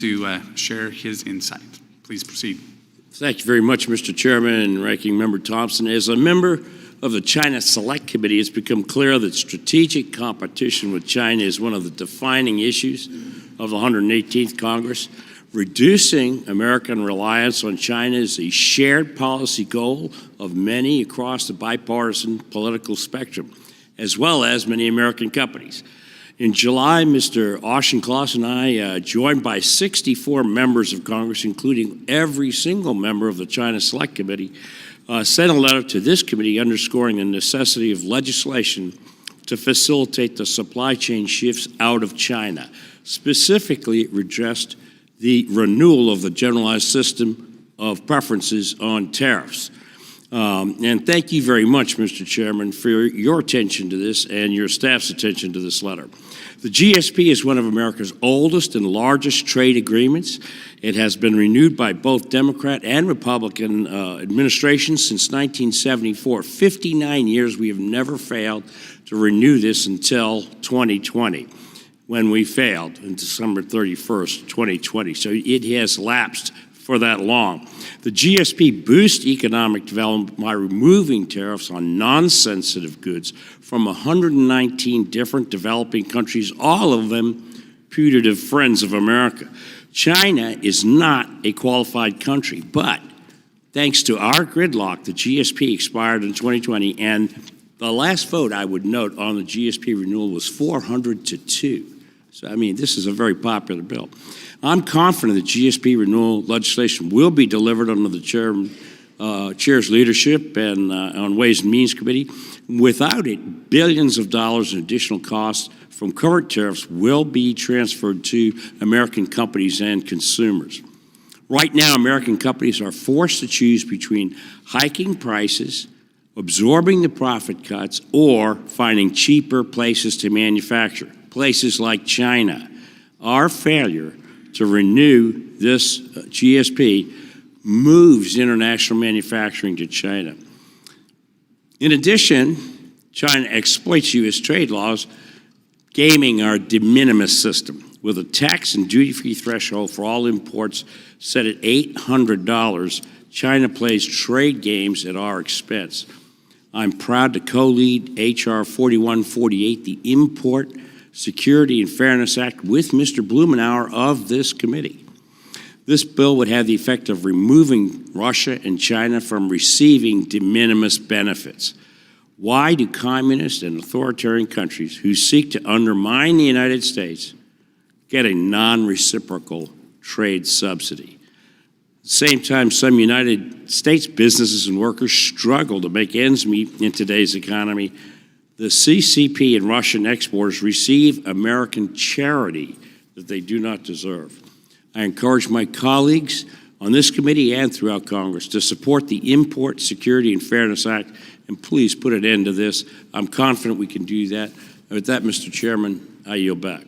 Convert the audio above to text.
to share his insight. Please proceed. Thank you very much, Mr. Chairman and Ranking Member Thompson. As a member of the China Select Committee, it's become clear that strategic competition with China is one of the defining issues of the 118th Congress. Reducing American reliance on China is a shared policy goal of many across the bipartisan political spectrum, as well as many American companies. In July, Mr. Auchincloss and I, joined by 64 members of Congress, including every single member of the China Select Committee, sent a letter to this committee underscoring the necessity of legislation to facilitate the supply chain shifts out of China. Specifically, it addressed the renewal of the generalized system of preferences on tariffs. And thank you very much, Mr. Chairman, for your attention to this and your staff's attention to this letter. The GSP is one of America's oldest and largest trade agreements. It has been renewed by both Democrat and Republican administrations since 1974. 59 years, we have never failed to renew this until 2020, when we failed on December 31st, 2020. So it has lapsed for that long. The GSP boosts economic development by removing tariffs on non-sensitive goods from 119 different developing countries, all of them putative friends of America. China is not a qualified country, but thanks to our gridlock, the GSP expired in 2020, and the last vote, I would note, on the GSP renewal was 400 to 2. So, I mean, this is a very popular bill. I'm confident that GSP renewal legislation will be delivered under the Chair's leadership and on Ways and Means Committee. Without it, billions of dollars in additional costs from current tariffs will be transferred to American companies and consumers. Right now, American companies are forced to choose between hiking prices, absorbing the profit cuts, or finding cheaper places to manufacture, places like China. Our failure to renew this GSP moves international manufacturing to China. In addition, China exploits U.S. trade laws, gaming our de minimis system. With a tax and duty-free threshold for all imports set at $800, China plays trade games at our expense. I'm proud to co-lead H.R. 4148, the Import Security and Fairness Act, with Mr. Blumenauer of this committee. This bill would have the effect of removing Russia and China from receiving de minimis benefits. Why do communist and authoritarian countries who seek to undermine the United States get a non-reciprocal trade subsidy? At the same time, some United States businesses and workers struggle to make ends meet in today's economy. The CCP and Russian exporters receive American charity that they do not deserve. I encourage my colleagues on this committee and throughout Congress to support the Import Security and Fairness Act, and please put an end to this. I'm confident we can do that. And with that, Mr. Chairman, I yield back.